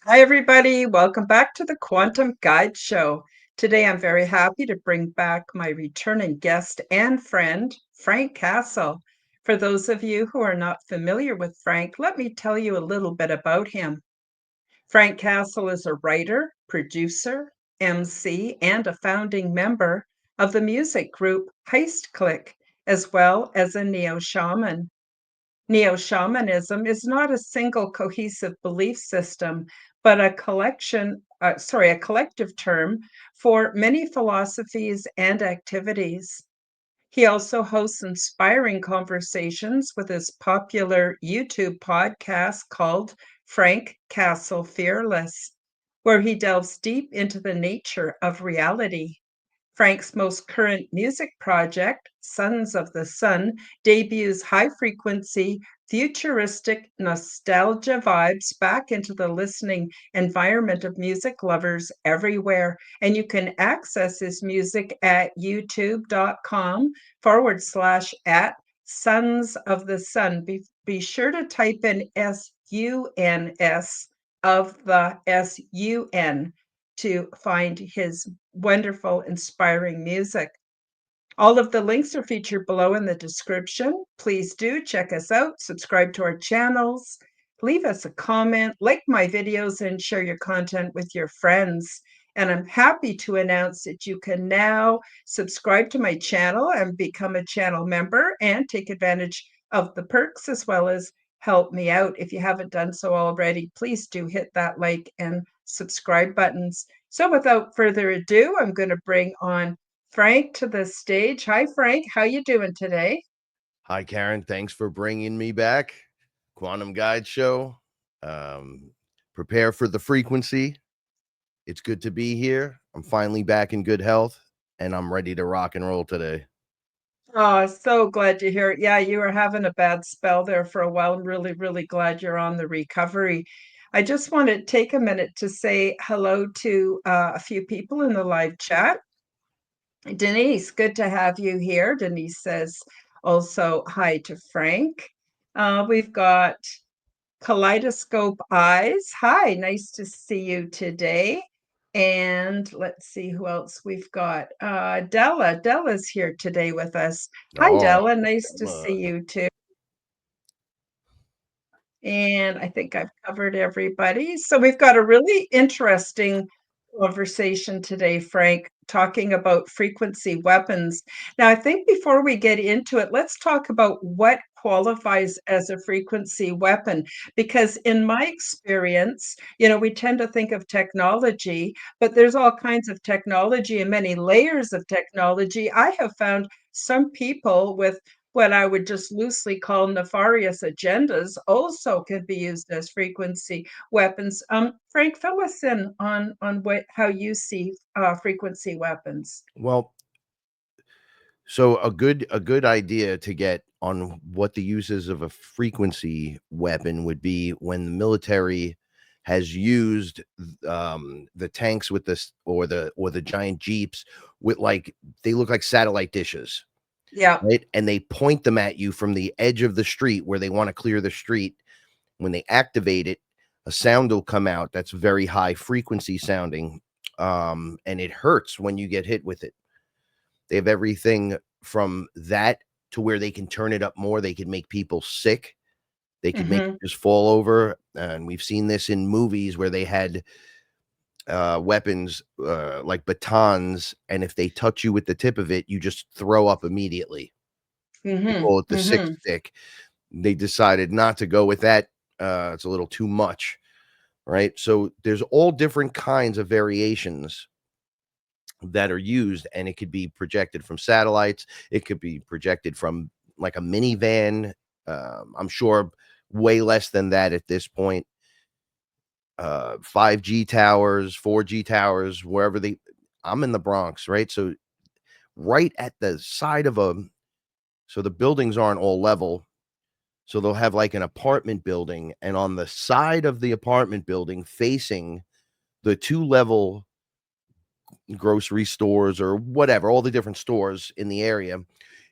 Hi, everybody. Welcome back to the Quantum Guide Show. Today, I'm very happy to bring back my returning guest and friend, Frank Castle. For those of you who are not familiar with Frank, let me tell you a little bit about him. Frank Castle is a writer, producer, MC, and a founding member of the music group Heist Click, as well as a neo shaman. Neo-shamanism is not a single cohesive belief system, but a collective term for many philosophies and activities. He also hosts inspiring conversations with his popular YouTube podcast called Frank Castle Fearless, where he delves deep into the nature of reality. Frank's most current music project, Sons of the Sun, debuts high frequency, futuristic nostalgia vibes back into the listening environment of music lovers everywhere. And you can access his music at youtube.com/at Sons of the Sun. Be sure to type in SUNS of the SUN to find his wonderful, inspiring music. All of the links are featured below in the description. Please do check us out, subscribe to our channels, leave us a comment, like my videos, and share your content with your friends. And I'm happy to announce that you can now subscribe to my channel and become a channel member and take advantage of the perks as well as help me out. If you haven't done so already, please do hit that like and subscribe buttons. So without further ado, I'm going to bring on Frank to the stage. Hi, Frank. How you doing today? Hi, Karen. Thanks for bringing me back. Quantum Guide Show. Um, Prepare for the frequency. It's good to be here. I'm finally back in good health and I'm ready to rock and roll today. Oh, so glad to hear it. Yeah, you were having a bad spell there for a while. I'm really, really glad you're on the recovery. I just want to take a minute to say hello to a few people in the live chat. Denise, good to have you here. Denise says also hi to Frank. We've got Kaleidoscope Eyes. Hi, nice to see you today. And let's see who else we've got. Della. Della's here today with us. Hi, Oh, Della. Nice to see uh, you too. And I think I've covered everybody. So we've got a really interesting conversation today, Frank, talking about frequency weapons. Now, I think before we get into it, let's talk about what qualifies as a frequency weapon. Because in my experience, we tend to think of technology, but there's all kinds of technology and many layers of technology. I have found some people with what I would just loosely call nefarious agendas also can be used as frequency weapons. Frank, fill us in on how you see frequency weapons. well, so a good idea to get on what the uses of a frequency weapon would be when the military has used the tanks with this or the giant jeeps with like they look like satellite dishes, Yeah. right? And they point them at you from the edge of the street where they want to clear the street. When they activate it, a sound will come out that's very high frequency sounding, and it hurts when you get hit with it. They have everything from that to where they can turn it up more. They can make people sick. They could make Hmm. you just fall over, and we've seen this in movies where they had weapons like batons, and if they touch you with the tip of it, you just throw up immediately. They Hmm. call it the sick Hmm. stick. They decided not to go with that. It's a little too much, right? So there's all different kinds of variations that are used, and it could be projected from satellites. It could be projected from like a minivan. I'm sure way less than that at this point. 5G towers, 4G towers, wherever they. I'm in the Bronx, right? So right at the side of a. So the buildings aren't all level. So they'll have like an apartment building, and on the side of the apartment building, facing the two level grocery stores or whatever, all the different stores in the area,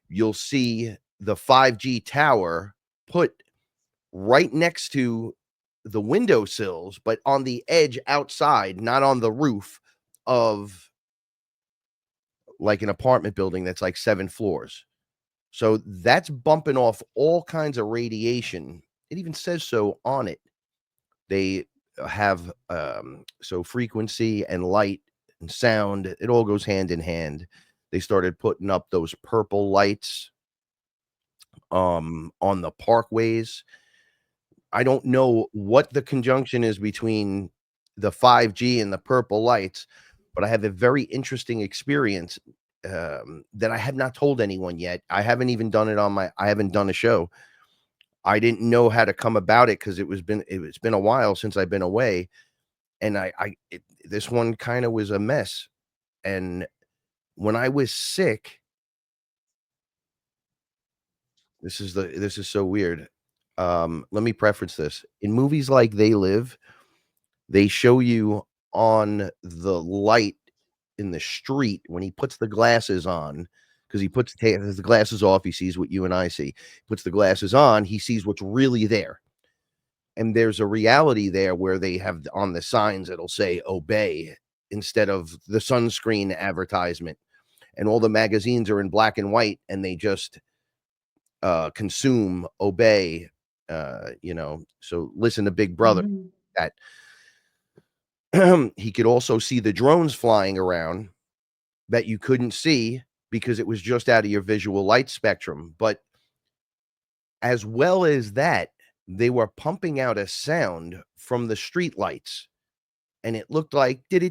you'll see the 5G tower put right next to the windowsills, but on the edge outside, not on the roof of like an apartment building that's like 7 floors. So that's bumping off all kinds of radiation. It even says so on it. They have so frequency and light and sound, it all goes hand in hand. They started putting up those purple lights on the parkways. I don't know what the conjunction is between the 5G and the purple lights, but I have a very interesting experience that I have not told anyone yet. I haven't even done it on my I haven't done a show. I didn't know how to come about it because it's been a while since I've been away, and this one kind of was a mess. And when I was sick, this is so weird. Let me preface this. In movies like They Live, they show you on the light in the street when he puts the glasses on, because he takes the glasses off, he sees what you and I see. Puts the glasses on, he sees what's really there. And there's a reality there where they have on the signs it'll say obey instead of the sunscreen advertisement. And all the magazines are in black and white and they just consume, obey, so listen to Big Brother. Mhm. That he could also see the drones flying around that you couldn't see because it was just out of your visual light spectrum. But as well as that, they were pumping out a sound from the street lights, and it looked like and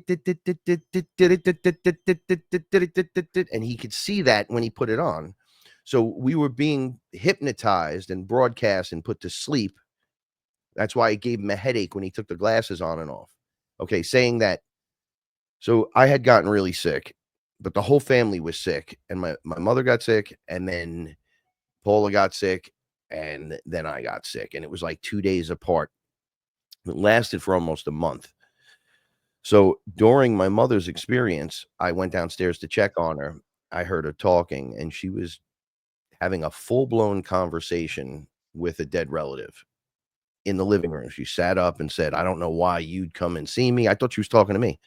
he could see that when he put it on. So we were being hypnotized and broadcast and put to sleep. That's why it gave him a headache when he took the glasses on and off. Okay, saying that, so I had gotten really sick, but the whole family was sick, and my mother got sick, and then Paula got sick, and then I got sick, and it was like 2 days apart. It lasted for almost a month. So during my mother's experience, I went downstairs to check on her. I heard her talking, and she was having a full-blown conversation with a dead relative in the living room. She sat up and said, "I don't know why you'd come and see me." I thought she was talking to me.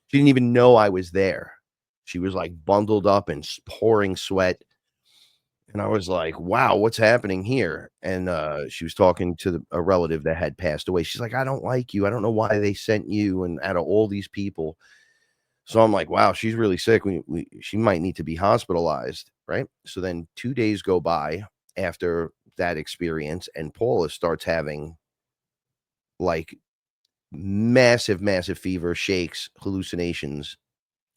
She didn't even know I was there. She was, like, bundled up and pouring sweat, and I was like, "Wow, what's happening here?" And, she was talking to a relative that had passed away. She's like, "I don't like you. I don't know why they sent you and out of all these people." So I'm like, "Wow, she's really sick. She might need to be hospitalized," right? So then 2 days go by after that experience, and Paula starts having, like, massive, massive fever, shakes, hallucinations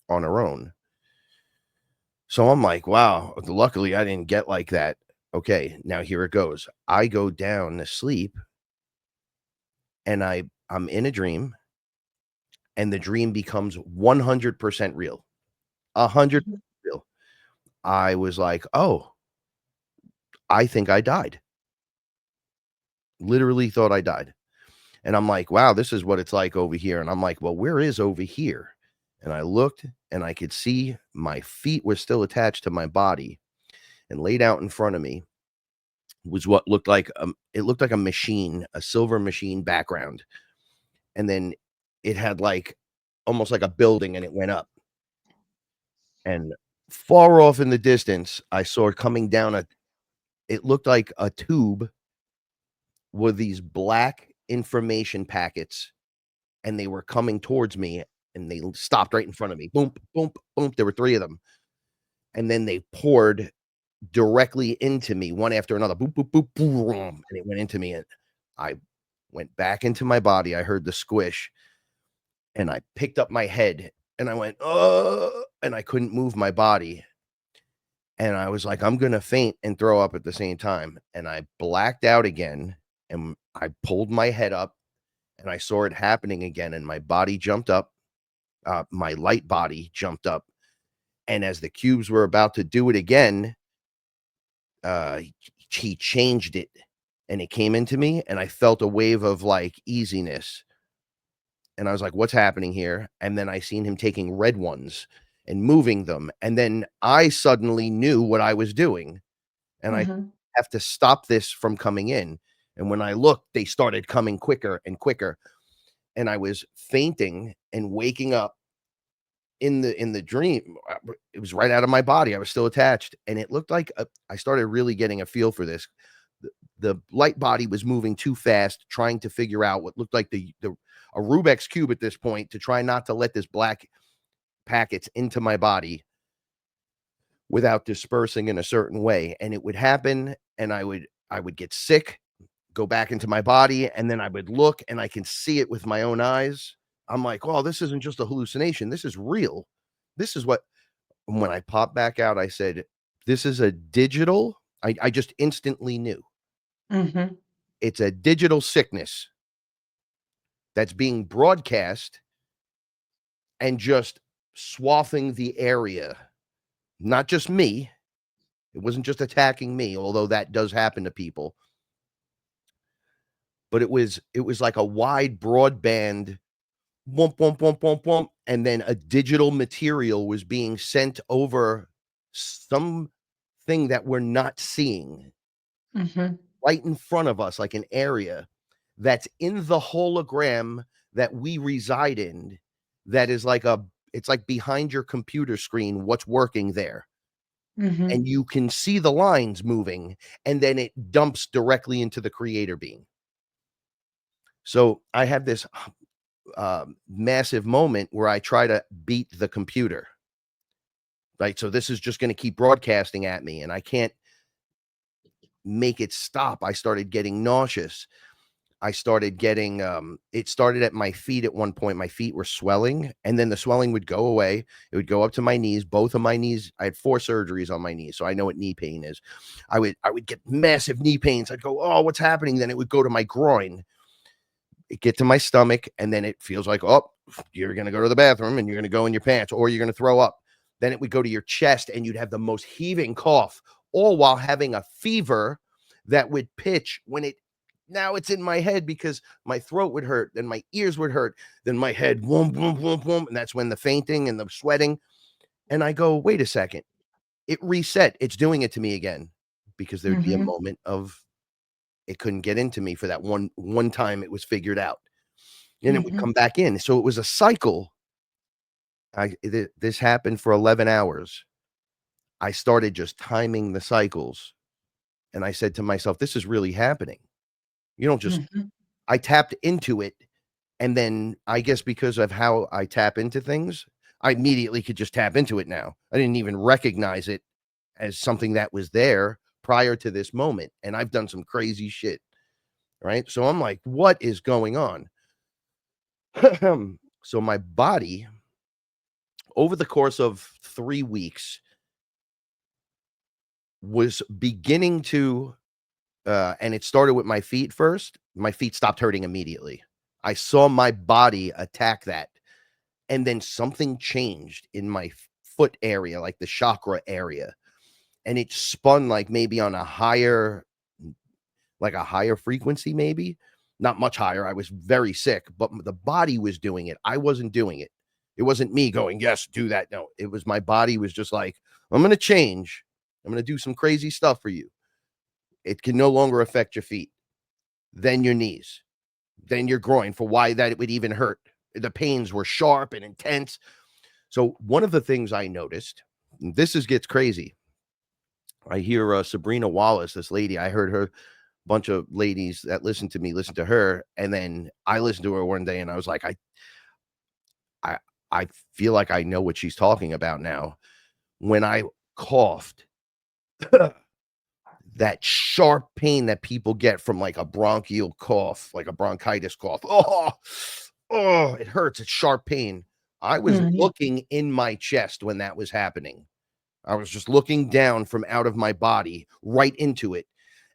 on her own. So I'm like, wow, luckily I didn't get like that. Okay, now here it goes. I go down to sleep and I'm in a dream and the dream becomes 100% real. 100% Mhm. real. I was like, "Oh, I think I died." Literally thought I died. And I'm like, "Wow, this is what it's like over here." And I'm like, "Well, where is over here?" And I looked and I could see my feet were still attached to my body, and laid out in front of me was what looked like it looked like a machine, a silver machine background, and then it had like almost like a building, and it went up. And far off in the distance, I saw it coming down a it looked like a tube with these black information packets, and they were coming towards me, and they stopped right in front of me. Boom, boom, boom. There were 3 of them, and then they poured directly into me, one after another. Boop, boop, boop, boom, and it went into me, and I went back into my body. I heard the squish, and I picked up my head, and I went, "Oh," and I couldn't move my body, and I was like, "I'm gonna faint and throw up at the same time," and I blacked out again, and I pulled my head up, and I saw it happening again, and my body jumped up, my light body jumped up, and as the cubes were about to do it again, he changed it, and it came into me, and I felt a wave of, like, easiness, and I was like, "What's happening here?" And then I seen him taking red ones and moving them, and then I suddenly knew what I was doing, and I Mhm. have to stop this from coming in. And when I looked, they started coming quicker and quicker. And I was fainting and waking up in the dream. It was right out of my body. I was still attached, and it looked like I started really getting a feel for this. The light body was moving too fast, trying to figure out what looked like the a Rubik's cube at this point to try not to let this black packets into my body without dispersing in a certain way. And it would happen, and I would get sick, go back into my body, and then I would look and I can see it with my own eyes. I'm like, oh, this isn't just a hallucination. This is real. This is what, when I popped back out, I said, this is a digital. I just instantly knew Mhm. it's a digital sickness that's being broadcast and just swathing the area. Not just me. It wasn't just attacking me, although that does happen to people. But it was like a wide broadband womp womp womp womp womp, and then a digital material was being sent over something that we're not seeing Mhm. right in front of us, like an area that's in the hologram that we reside in, that is like it's like behind your computer screen, what's working there. Mhm. And you can see the lines moving, and then it dumps directly into the creator being. So I have this massive moment where I try to beat the computer. Right. So this is just going to keep broadcasting at me, and I can't make it stop. I started getting nauseous. I started getting it started at my feet at one point. My feet were swelling, and then the swelling would go away. It would go up to my knees, both of my knees. I had 4 surgeries on my knees, so I know what knee pain is. I would get massive knee pains. I'd go, "Oh, what's happening?" Then it would go to my groin. It get to my stomach, and then it feels like, "Oh, you're going to go to the bathroom and you're going to go in your pants or you're going to throw up." Then it would go to your chest, and you'd have the most heaving cough, all while having a fever that would pitch when it now it's in my head, because my throat would hurt, then my ears would hurt, then my head, whoom, whoom, whoom, whoom, and that's when the fainting and the sweating. And I go, wait a second, it reset. It's doing it to me again, because there'd be a Mhm. moment of it couldn't get into me for that one time it was figured out, and it would Mhm. come back in. So it was a cycle. This happened for 11 hours. I started just timing the cycles, and I said to myself, this is really happening. You don't just Mhm. I tapped into it, and then I guess because of how I tap into things, I immediately could just tap into it now. I didn't even recognize it as something that was there prior to this moment, and I've done some crazy shit, right? So I'm like, what is going on? So my body, over the course of 3 weeks, was beginning to and it started with my feet first. My feet stopped hurting immediately. I saw my body attack that, and then something changed in my foot area, like the chakra area, and it spun like maybe on a higher, like a higher frequency, maybe not much higher. I was very sick, but the body was doing it. I wasn't doing it. It wasn't me going, yes, do that. No, it was my body was just like, I'm going to change. I'm going to do some crazy stuff for you. It can no longer affect your feet, then your knees, then your groin, for why that it would even hurt. The pains were sharp and intense. So one of the things I noticed, and this is gets crazy. I hear Sabrina Wallace, this lady. I heard her bunch of ladies that listen to me listen to her, and then I listened to her one day, and I was like, I, I feel like I know what she's talking about now. When I coughed, that sharp pain that people get from like a bronchial cough, like a bronchitis cough. Oh, it hurts. It's sharp pain. I was Mhm. looking in my chest when that was happening. I was just looking down from out of my body right into it.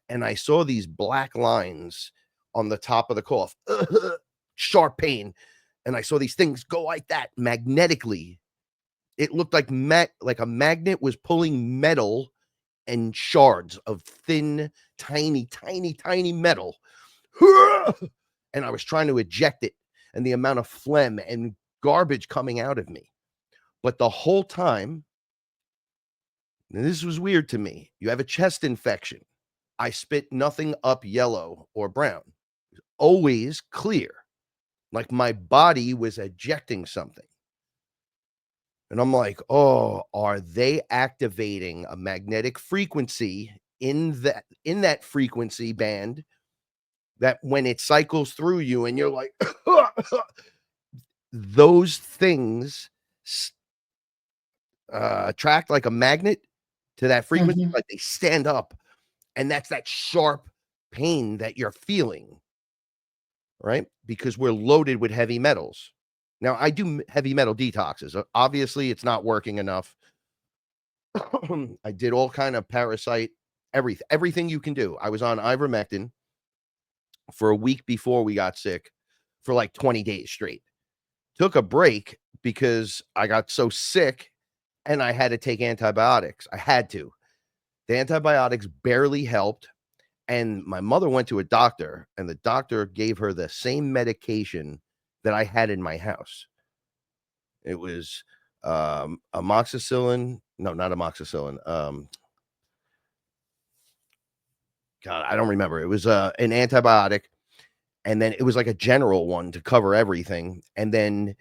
And I saw these black lines on the top of the cough, sharp pain. And I saw these things go like that magnetically. It looked like like a magnet was pulling metal and shards of thin, tiny, tiny, tiny metal. And I was trying to eject it, and the amount of phlegm and garbage coming out of me. But the whole time, and this was weird to me, you have a chest infection. I spit nothing up yellow or brown, always clear, like my body was ejecting something. And I'm like, "Oh, are they activating a magnetic frequency in that frequency band that when it cycles through you and you're like those things s attract like a magnet to that frequency, Mhm. like they stand up, and that's that sharp pain that you're feeling, right? Because we're loaded with heavy metals. Now, I do heavy metal detoxes. Obviously, it's not working enough. I did all kind of parasite, everything you can do. I was on ivermectin for a week before we got sick for like 20 days straight. Took a break because I got so sick and I had to take antibiotics. I had to. The antibiotics barely helped. And my mother went to a doctor, and the doctor gave her the same medication that I had in my house. It was amoxicillin. No, not amoxicillin. God, I don't remember. It was an antibiotic, and then it was like a general one to cover everything. And then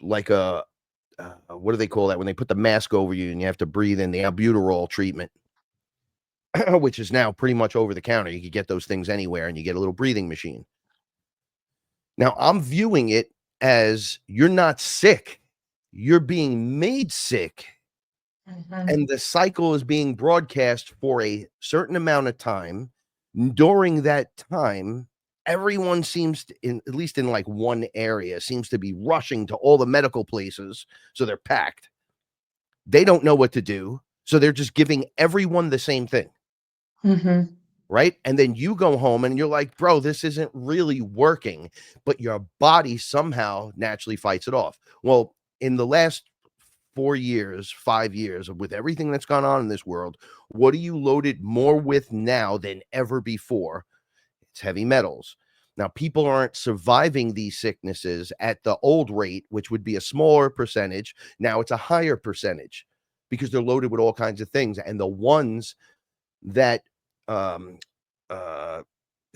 like a what do they call that when they put the mask over you and you have to breathe in the albuterol treatment, which is now pretty much over the counter. You can get those things anywhere, and you get a little breathing machine. Now, I'm viewing it as you're not sick, you're being made sick, Mhm. and the cycle is being broadcast for a certain amount of time. During that time, everyone seems to, in at least in like one area, seems to be rushing to all the medical places, so they're packed. They don't know what to do, so they're just giving everyone the same thing. Mhm. Right? And then you go home and you're like, bro, this isn't really working, but your body somehow naturally fights it off. Well, in the last 4 years, 5 years, with everything that's gone on in this world, what are you loaded more with now than ever before? It's heavy metals. Now, people aren't surviving these sicknesses at the old rate, which would be a smaller percentage. Now it's a higher percentage because they're loaded with all kinds of things. And the ones that um uh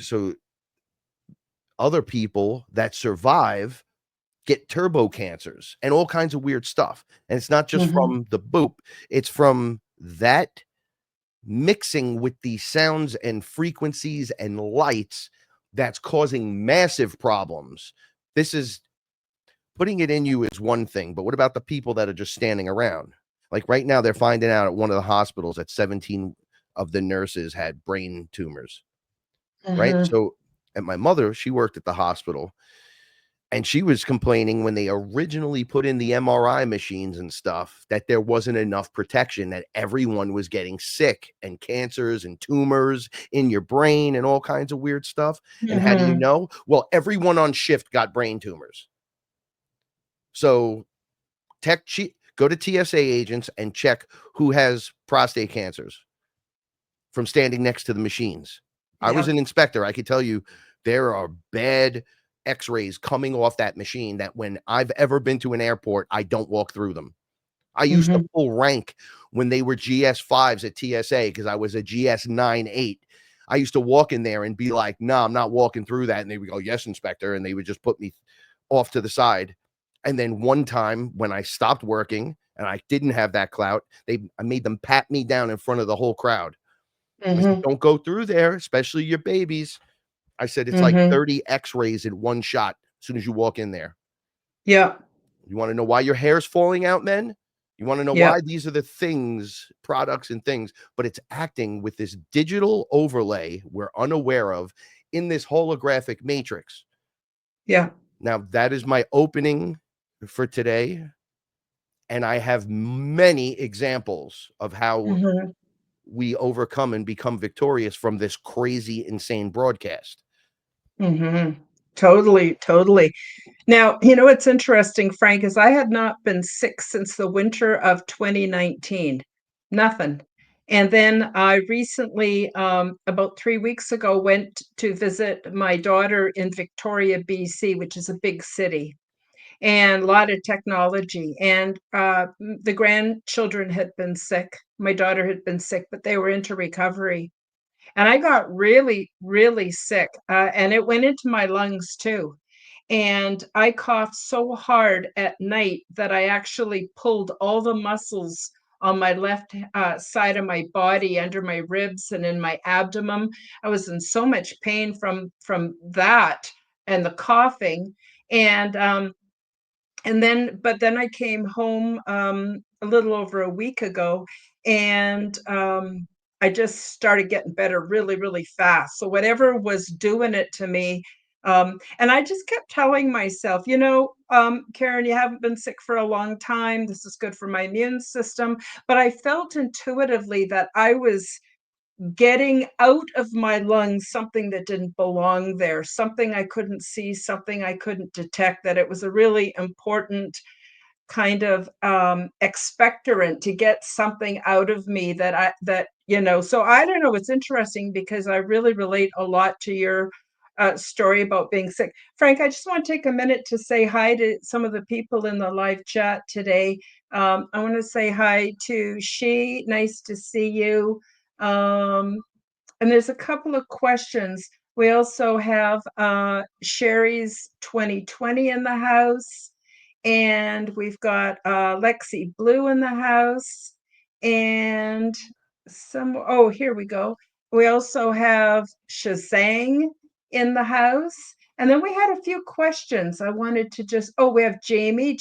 so other people that survive get turbo cancers and all kinds of weird stuff, and it's not just Mhm. from the boop, it's from that mixing with the sounds and frequencies and lights that's causing massive problems. This is putting it in you is one thing, but what about the people that are just standing around? Like right now they're finding out at one of the hospitals that 17 of the nurses had brain tumors. Right? Mhm. So, and my mother, she worked at the hospital, and she was complaining when they originally put in the MRI machines and stuff that there wasn't enough protection, that everyone was getting sick and cancers and tumors in your brain and all kinds of weird stuff. And how do you Mhm. know? Well, everyone on shift got brain tumors. So, go to TSA agents and check who has prostate cancers from standing next to the machines. I was Yep. an inspector. I could tell you there are bad x-rays coming off that machine that when I've ever been to an airport, I don't walk through them. I used to Mhm. pull rank when they were GS5s at TSA because I was a GS98. I used to walk in there and be like, "No, nah, I'm not walking through that." And they would go, "Yes, inspector." And they would just put me off to the side. And then one time when I stopped working and I didn't have that clout, I made them pat me down in front of the whole crowd. I said, Mhm. "Don't go through there, especially your babies." I said, "It's like Mhm. 30 x-rays in one shot as soon as you walk in there." Yep. You wanna know why your hair's falling out, men? You wanna know Yep. why? These are the things, products and things, but it's acting with this digital overlay we're unaware of in this holographic matrix. Yeah. Now, that is my opening for today, and I have many examples of how Mhm. we overcome and become victorious from this crazy, insane broadcast. Mhm. Totally, totally. Now, what's interesting, Frank, is I had not been sick since the winter of 2019. Nothing. And then I recently, about 3 weeks ago, went to visit my daughter in Victoria, BC, which is a big city, and a lot of technology. And the grandchildren had been sick. My daughter had been sick, but they were into recovery. and I got really, really sick, and it went into my lungs too. And I coughed so hard at night that I actually pulled all the muscles on my left side of my body, under my ribs and in my abdomen. I was in so much pain from that and the coughing. And but then I came home a little over a week ago, and I just started getting better really, really fast. So whatever was doing it to me, and I just kept telling myself, Karen, you haven't been sick for a long time. This is good for my immune system. But I felt intuitively that I was getting out of my lungs something that didn't belong there, something I couldn't see, something I couldn't detect, that it was a really important kind of expectorant to get something out of me so I don't know, it's interesting because I really relate a lot to your story about being sick. Frank, I just want to take a minute to say hi to some of the people in the live chat today. I want to say hi to She, nice to see you. um, and there's a couple of questions. We also have Sherry's 2020 in the house, and we've got Lexi Blue in the house, and oh, here we go. We also have Shazang in the house. And then we had a few questions. I wanted to we have Jamie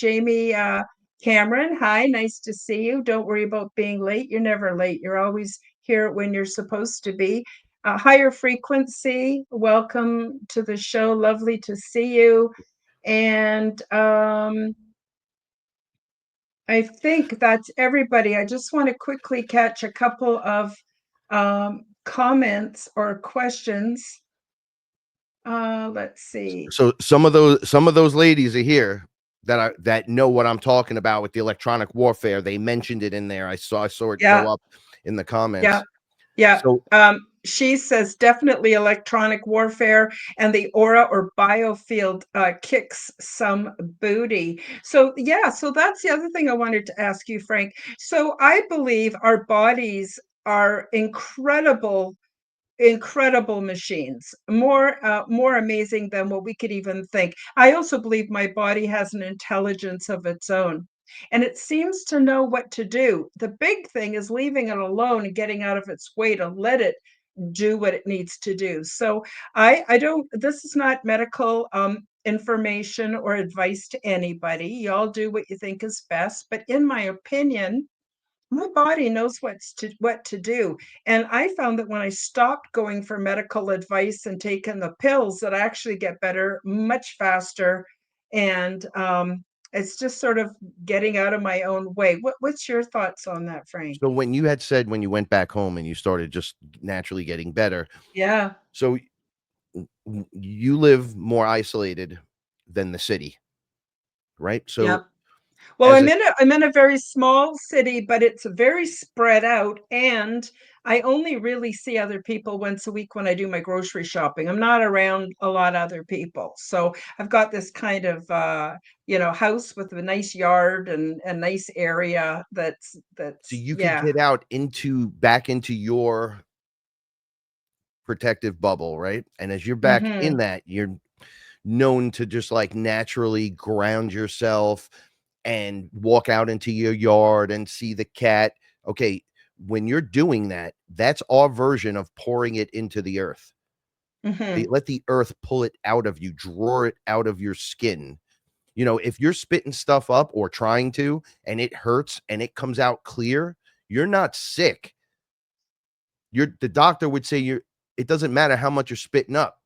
Cameron. Hi, nice to see you. Don't worry about being late. You're never late. You're always here when you're supposed to be. Higher frequency, welcome to the show. Lovely to see you. And I think that's everybody. I just want to quickly catch a couple of comments or questions. Let's see. So some of those ladies are here that know what I'm talking about with the electronic warfare. They mentioned it in there. I saw it Yeah, go up in the yeah, comments. yeah. So She says definitely electronic warfare, and the aura or biofield kicks some booty. So yeah, so that's the other thing I wanted to ask you, Frank. So I believe our bodies are incredible machines, more amazing than what we could even think. I also believe my body has an intelligence of its own, and it seems to know what to do. The big thing is leaving it alone and getting out of its way to let it do what it needs to do. So I don't, this is not medical information or advice to anybody. Y'all do what you think is best, but in my opinion, my body knows what to do. And I found that when I stopped going for medical advice and taking the pills, that I actually get better much faster. And it's just sort of getting out of my own way. What's your thoughts on that, Frank? so when you had said when you went back home and you started just naturally getting better, Yeah, so you live more isolated than the city, right? yeah. So Well, as a I'm in a very small city, but it's very spread out, and I only really see other people once a week when I do my grocery shopping. I'm not around a lot of other people. So I've got this kind of house with a nice yard and a nice area so that's you could yeah. get out into back into your protective bubble, right? And as you're back in Mhm. that, you're known to just like naturally ground yourself and walk out into your yard and see the cat. Okay, when you're doing that, that's our version of pouring it into the earth. Mhm. Let the earth pull it out of you, draw it out of your skin. If you're spitting stuff up or trying to, and it hurts and it comes out clear, you're not sick. The doctor would say it doesn't matter how much you're spitting up.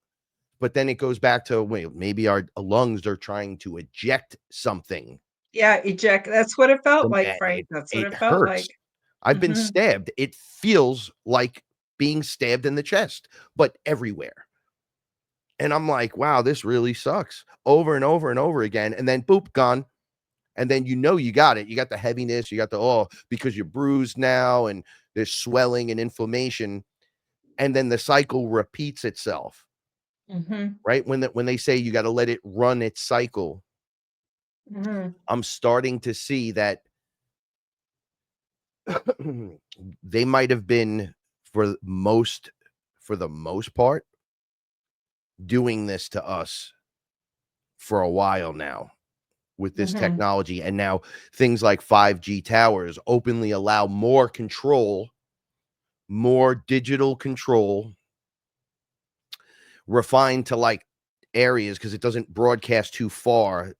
But then it goes back to, wait, maybe our lungs are trying to eject something. Yeah, eject. That's what it felt like, And Frank. it That's what it it felt hurts. like. I've been Mhm. stabbed. It feels like being stabbed in the chest, but everywhere. And I'm like, wow, this really sucks. Over and over and over again. And then boop, gone. And then you got it. You got the heaviness, you got because you're bruised now and there's swelling and inflammation. And then the cycle repeats itself, Mhm. right? When they say you got to let it run its cycle, Mhm. I'm starting to see that they might have been for most for the most part, doing this to us for a while now with this Mhm. technology. And now things like 5G towers openly allow more control, more digital control, refined to like areas because it doesn't broadcast too far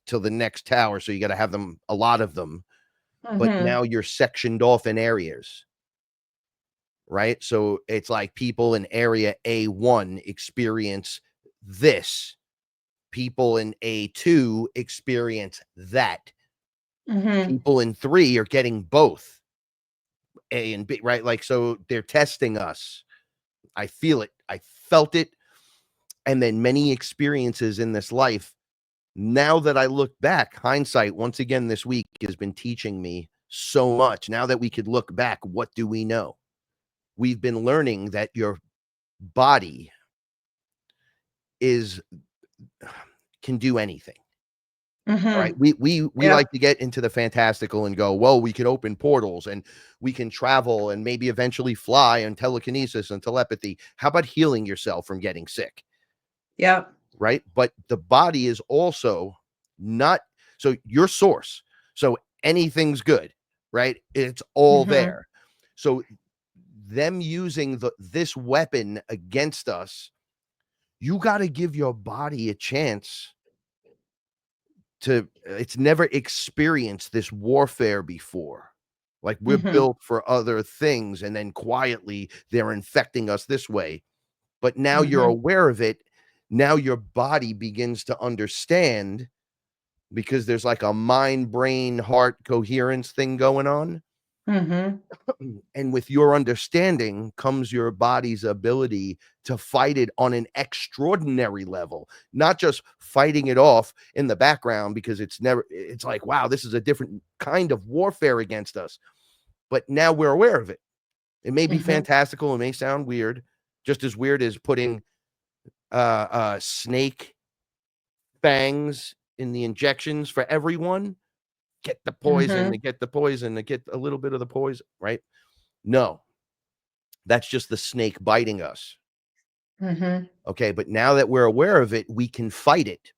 till the next tower. So you got to have them, a lot of them. But Mhm. now you're sectioned off in areas, right? So it's like people in area A1 experience this, people in A2 experience that, Mhm. people in 3 are getting both A and B, right? Like, so they're testing us. I feel it. I felt it. And then many experiences in this life. Now that I look back, hindsight, once again, this week has been teaching me so much. Now that we could look back, what do we know? We've been learning that your body is can do anything. All right. Mhm. We Yeah. like to get into the fantastical and go, well, we could open portals and we can travel and maybe eventually fly and telekinesis and telepathy. How about healing yourself from getting sick? Yeah. Right. But the body is also not so your source. So anything's good, right? It's all Mhm. there. So them using this weapon against us, you got to give your body a chance to it's never experienced this warfare before. Like we're Mhm. built for other things, and then quietly they're infecting us this way. But now you're Mhm. aware of it. Now your body begins to understand because there's like a mind, brain, heart coherence thing going on. Mhm. And with your understanding comes your body's ability to fight it on an extraordinary level, not just fighting it off in the background because it's like, wow, this is a different kind of warfare against us. But now we're aware of it. It may be Mhm. fantastical, it may sound weird, just as weird as putting snake fangs in the injections for everyone. Get the poison, to Mhm. get the poison, to get a little bit of the poison, right? No, that's just the snake biting us. Mhm. Okay. But now that we're aware of it, we can fight it.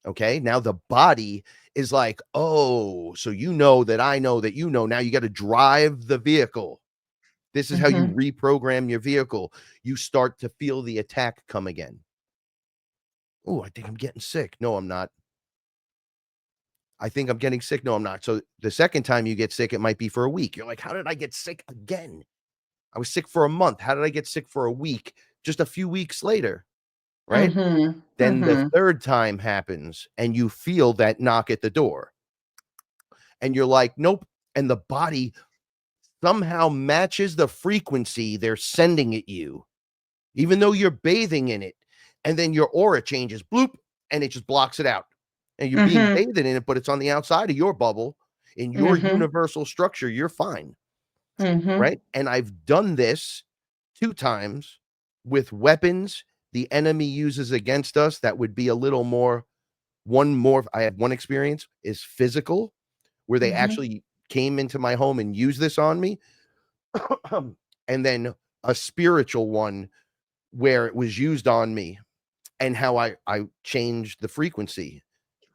Okay. Now the body is like, oh, so you know that I know that you know. Now you got to drive the vehicle. This is how you Mhm. reprogram your vehicle. You start to feel the attack come again. Oh, I think I'm getting sick. No, I'm not. I think I'm getting sick. No, I'm not. So the second time you get sick, it might be for a week. You're like, how did I get sick again? I was sick for a month. How did I get sick for a week? Just a few weeks later, right? Mhm. Then the Mhm. third time happens and you feel that knock at the door and you're like, nope. And the body somehow matches the frequency they're sending at you, even though you're bathing in it. And then your aura changes, bloop, and it just blocks it out. And you're being Mhm. bathed in it, but it's on the outside of your bubble in your Mhm. universal structure. You're fine. Mhm. Right. And I've done this 2 times with weapons the enemy uses against us that would be a little more one more I have one experience is physical, where they Mhm. actually came into my home and used this on me. And then a spiritual one where it was used on me and how I changed the frequency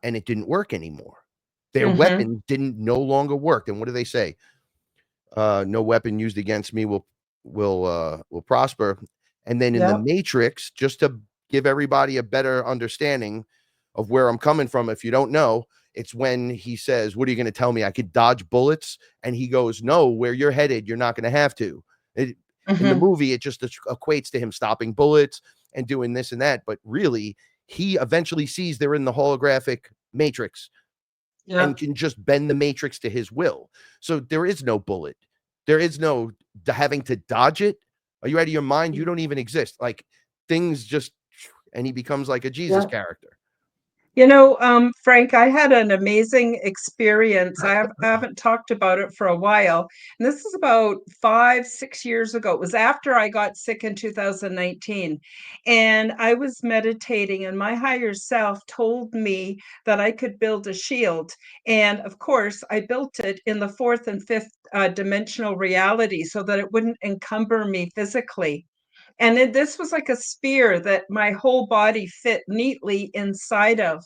and it didn't work anymore. Their Mhm. weapon didn't no longer work. And what do they say? No weapon used against me will prosper. And then in the Yep. Matrix, just to give everybody a better understanding of where I'm coming from, if you don't know, it's when he says, "What are you going to tell me? I could dodge bullets?" And he goes, "No, where you're headed, you're not going to have to." It, in the Mhm. movie, it just equates to him stopping bullets and doing this and that, but really, he eventually sees they're in the holographic matrix and Yep. can just bend the matrix to his will. So there is no bullet. There is no having to dodge it. Are you out of your mind? You don't even exist. Like things just, and he becomes like a Jesus Yeah. character. Frank, I had an amazing experience. I haven't talked about it for a while. And this is about 5, 6 years ago. It was after I got sick in 2019. And I was meditating, and my higher self told me that I could build a shield. And of course, I built it in the fourth and fifth dimensional reality so that it wouldn't encumber me physically. And this was like a sphere that my whole body fit neatly inside of,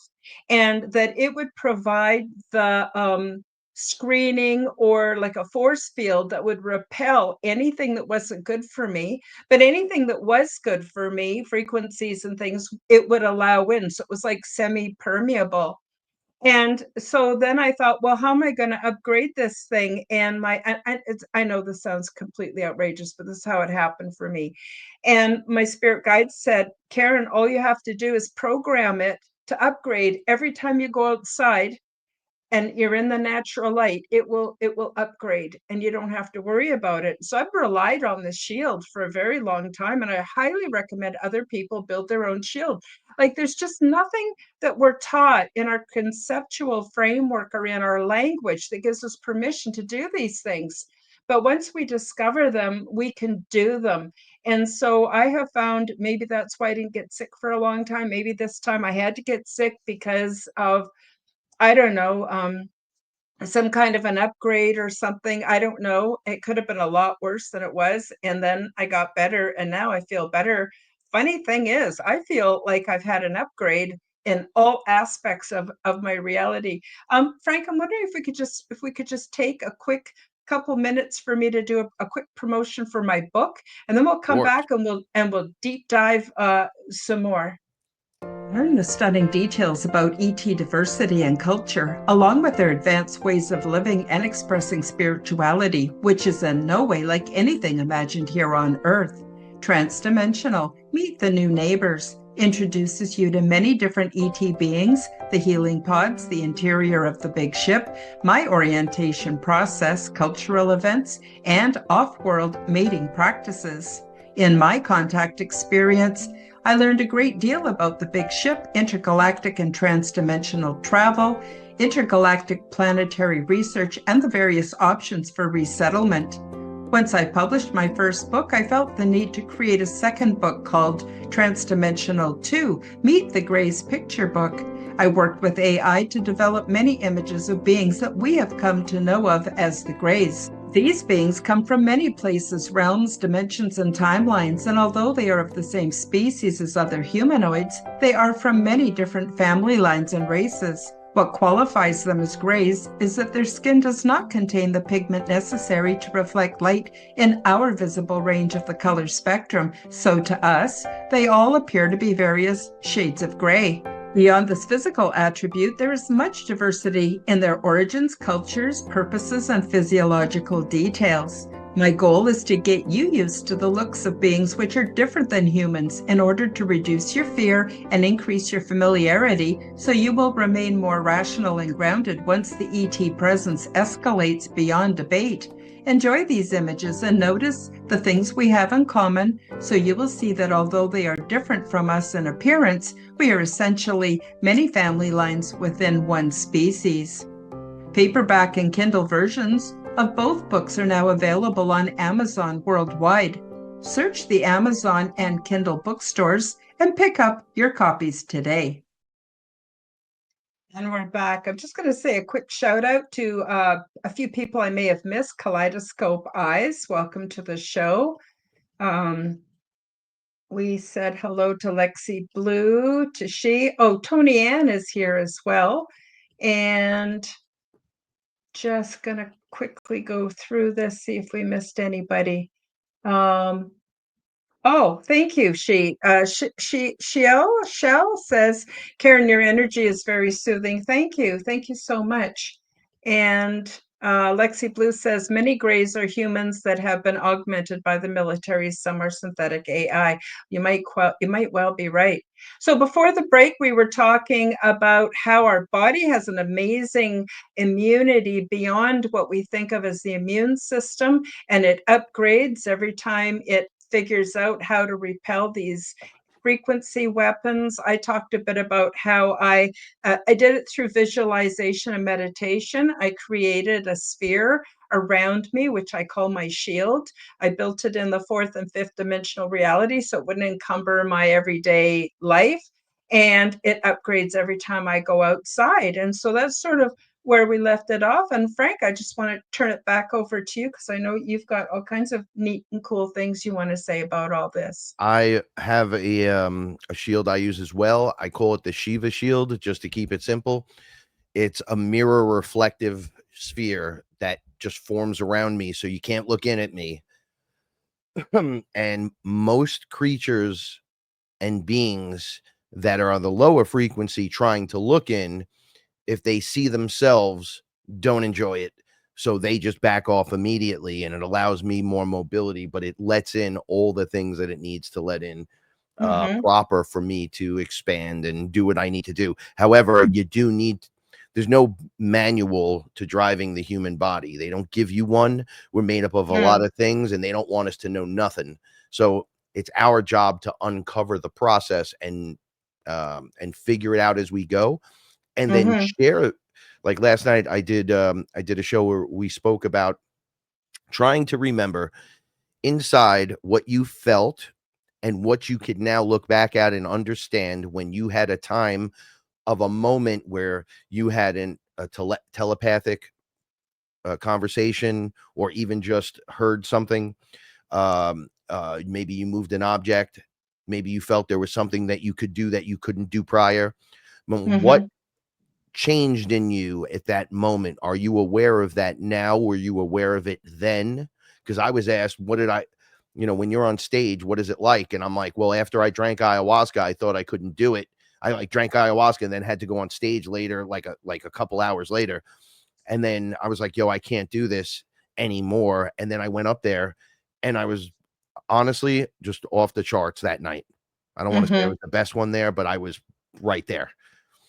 and that it would provide the screening or like a force field that would repel anything that wasn't good for me, but anything that was good for me, frequencies and things, it would allow in. So it was like semi-permeable. And so then I thought, well, how am I going to upgrade this thing? And I know this sounds completely outrageous, but this is how it happened for me. And my spirit guide said, Karen, all you have to do is program it to upgrade every time you go outside and you're in the natural light. It will upgrade and you don't have to worry about it. So I've relied on the shield for a very long time, and I highly recommend other people build their own shield. Like, there's just nothing that we're taught in our conceptual framework or in our language that gives us permission to do these things, but once we discover them, we can do them. And so I have found, maybe that's why I didn't get sick for a long time. Maybe this time I had to get sick because of, I don't know, some kind of an upgrade or something. I don't know. It could have been a lot worse than it was. And then I got better and now I feel better. Funny thing is, I feel like I've had an upgrade in all aspects of my reality. Frank, I'm wondering if we could just take a quick couple minutes for me to do a quick promotion for my book, and then we'll come Sure. back and we'll deep dive some more. Learn the stunning details about ET diversity and culture, along with their advanced ways of living and expressing spirituality, which is in no way like anything imagined here on Earth. Transdimensional, Meet the New Neighbors, introduces you to many different ET beings, the healing pods, the interior of the big ship, my orientation process, cultural events, and off-world mating practices. In my contact experience, I learned a great deal about the big ship, intergalactic and transdimensional travel, intergalactic planetary research, and the various options for resettlement. Once I published my first book, I felt the need to create a second book called Transdimensional 2, Meet the Greys Picture Book. I worked with AI to develop many images of beings that we have come to know of as the Greys. These beings come from many places, realms, dimensions, and timelines, and although they are of the same species as other humanoids, they are from many different family lines and races. What qualifies them as greys is that their skin does not contain the pigment necessary to reflect light in our visible range of the color spectrum, so to us, they all appear to be various shades of gray. Beyond this physical attribute, there is much diversity in their origins, cultures, purposes, and physiological details. My goal is to get you used to the looks of beings which are different than humans in order to reduce your fear and increase your familiarity, so you will remain more rational and grounded once the ET presence escalates beyond debate. Enjoy these images and notice the things we have in common, so you will see that although they are different from us in appearance, we are essentially many family lines within one species. Paperback and Kindle versions of both books are now available on Amazon worldwide. Search the Amazon and Kindle bookstores and pick up your copies today. And we're back. I'm just going to say a quick shout out to a few people I may have missed. Kaleidoscope Eyes, welcome to the show. We said hello to Lexi Blue, to she. Oh, Tony Ann is here as well. And just going to quickly go through this, see if we missed anybody. Oh, thank you. Shell says, Karen, your energy is very soothing. Thank you. Thank you so much. And Lexi Blue says, many Greys are humans that have been augmented by the military. Some are synthetic AI. You might well be right. So before the break, we were talking about how our body has an amazing immunity beyond what we think of as the immune system, and it upgrades every time it figures out how to repel these frequency weapons. I talked a bit about how I did it through visualization and meditation. I created a sphere around me, which I call my shield. I built it in the fourth and fifth dimensional reality so it wouldn't encumber my everyday life. And it upgrades every time I go outside. And so that's sort of where we left it off. And Frank, I just want to turn it back over to you because I know you've got all kinds of neat and cool things you want to say about all this. I have a shield I use as well. I call it the Shiva shield just to keep it simple. It's a mirror reflective sphere that just forms around me so you can't look in at me. And most creatures and beings that are on the lower frequency trying to look in, if they see themselves, don't enjoy it. So they just back off immediately, and it allows me more mobility, but it lets in all the things that it needs to let in Mm-hmm. proper for me to expand and do what I need to do. However, you do need, there's no manual to driving the human body. They don't give you one. We're made up of a lot Mm. of things and they don't want us to know nothing. So it's our job to uncover the process and figure it out as we go and then Mm-hmm. share it. Like last night I did a show where we spoke about trying to remember inside what you felt and what you could now look back at and understand when you had a time of a moment where you had a telepathic conversation or even just heard something. Maybe you moved an object. Maybe you felt there was something that you could do that you couldn't do prior. What Mm-hmm. changed in you at that moment? Are you aware of that now? Were you aware of it then? Because I was asked, what did I, when you're on stage, what is it like? And I'm like, well, after I drank ayahuasca, I thought I couldn't do it. I like drank ayahuasca and then had to go on stage later, like a couple hours later. And then I was like, yo, I can't do this anymore. And then I went up there and I was honestly just off the charts that night. I don't want to say I Mm-hmm. was the best one there, but I was right there.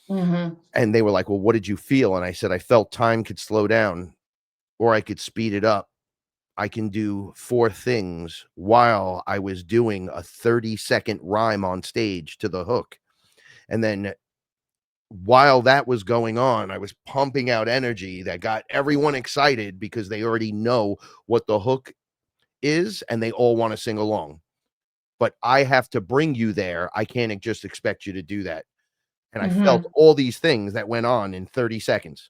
Mm-hmm. And they were like, "Well, what did you feel?" And I said, "I felt time could slow down or I could speed it up. I can do 4 things while I was doing a 30-second rhyme on stage to the hook." And then while that was going on, I was pumping out energy that got everyone excited because they already know what the hook is and they all wanna sing along. But I have to bring you there. I can't just expect you to do that. And I felt Mm-hmm. all these things that went on in 30 seconds.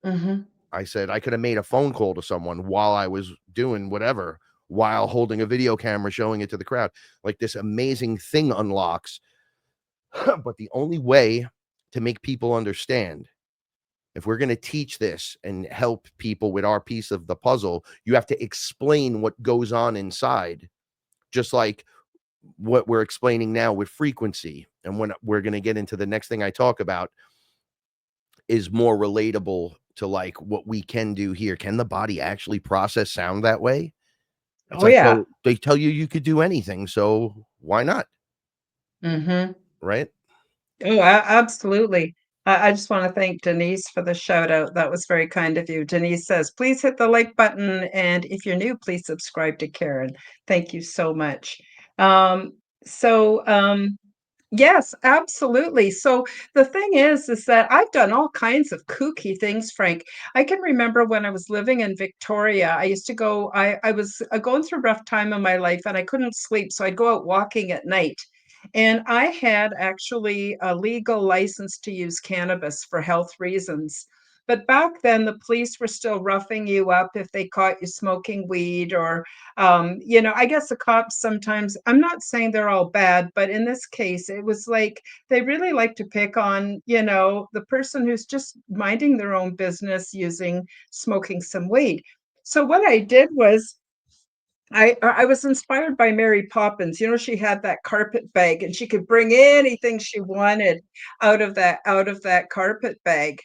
Mm-hmm. I said I could have made a phone call to someone while I was doing whatever, while holding a video camera showing it to the crowd. Like this amazing thing unlocks. But the only way to make people understand, if we're going to teach this and help people with our piece of the puzzle, you have to explain what goes on inside, just like what we're explaining now with frequency. And when we're going to get into the next thing I talk about, is more relatable to like what we can do here. Can the body actually process sound that way? It's Oh like, yeah. well, they tell you you could do anything, so why not? Mm-hmm. Right? Oh, absolutely. I just want to thank Denise for the shout out. That was very kind of you. Denise says, please hit the like button. And if you're new, please subscribe to Karen. Thank you so much. Um, so, yes, absolutely. So the thing is that I've done all kinds of kooky things, Frank. I can remember when I was living in Victoria, I used to go, I was going through a rough time in my life and I couldn't sleep. So I'd go out walking at night. And I had actually a legal license to use cannabis for health reasons. But back then, the police were still roughing you up if they caught you smoking weed, or, I guess the cops sometimes, I'm not saying they're all bad, but in this case, it was like they really like to pick on, the person who's just minding their own business using smoking some weed. So what I did was, I was inspired by Mary Poppins. She had that carpet bag and she could bring anything she wanted out of that carpet bag.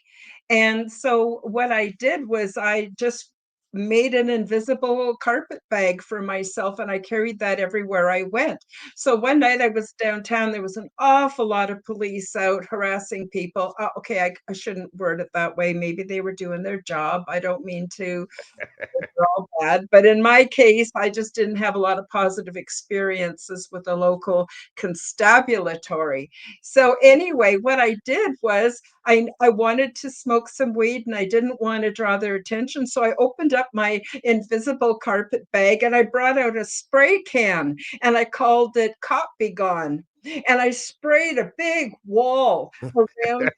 And so what I did was I just made an invisible carpet bag for myself and I carried that everywhere I went. So one night I was downtown, there was an awful lot of police out harassing people. Okay, I shouldn't word it that way. Maybe they were doing their job. I don't mean to they're all bad. But in my case, I just didn't have a lot of positive experiences with the local constabulary. So anyway, what I did was I wanted to smoke some weed and I didn't want to draw their attention. So I opened up my invisible carpet bag and I brought out a spray can and I called it Cop Be Gone. And I sprayed a big wall around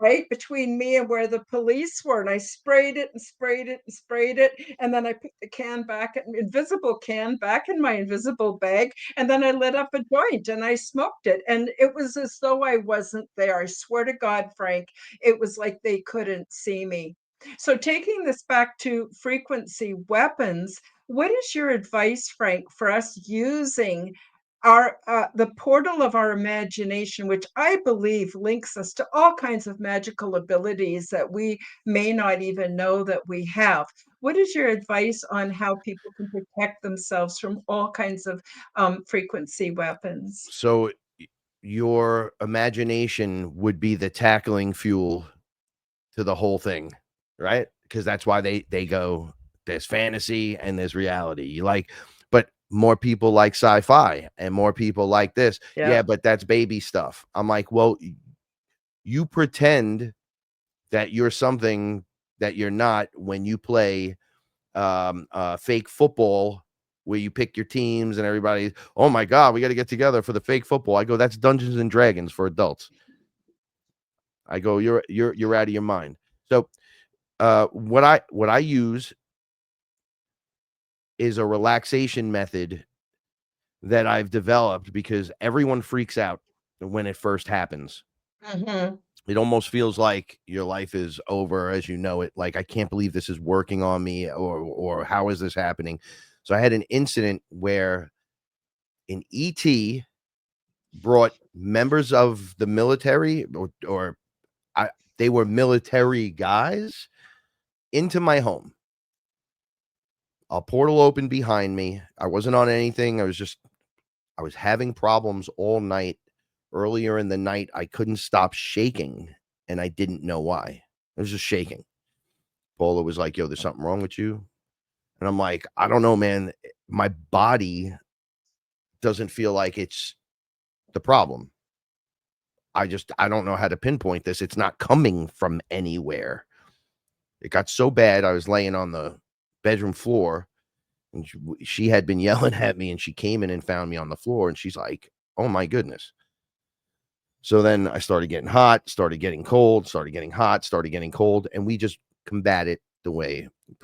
right between me and where the police were. And I sprayed it and sprayed it and sprayed it. And then I put the can back, an invisible can back in my invisible bag. And then I lit up a joint and I smoked it. And it was as though I wasn't there. I swear to God, Frank, it was like they couldn't see me. So, taking this back to frequency weapons, what is your advice, Frank, for us using our the portal of our imagination, which I believe links us to all kinds of magical abilities that we may not even know that we have? What is your advice on how people can protect themselves from all kinds of frequency weapons? So your imagination would be the tackling fuel to the whole thing, right? Because that's why they go, there's fantasy and there's reality. You like, but more people like sci-fi and more people like this. Yeah. Yeah, but that's baby stuff. I'm like, well, you pretend that you're something that you're not when you play fake football where you pick your teams and everybody, oh my god, we got to get together for the fake football. I go, that's Dungeons and Dragons for adults. I go, you're out of your mind. So what I use is a relaxation method that I've developed because everyone freaks out when it first happens. Hmm. It almost feels like your life is over as you know it. Like, I can't believe this is working on me, or how is this happening? So I had an incident where an ET brought members of the military, or I, they were military guys, into my home. A portal opened behind me. I wasn't on anything. I was having problems all night. Earlier in the night, I couldn't stop shaking, and I didn't know why. I was just shaking. Paula was like, "Yo, there's something wrong with you." And I'm like, "I don't know, man. My body doesn't feel like it's the problem. I don't know how to pinpoint this. It's not coming from anywhere." It got so bad, I was laying on the bedroom floor, and she had been yelling at me, and she came in and found me on the floor, and she's like, "Oh my goodness." So then I started getting hot, started getting cold, started getting hot, started getting cold, and we just combat it the way you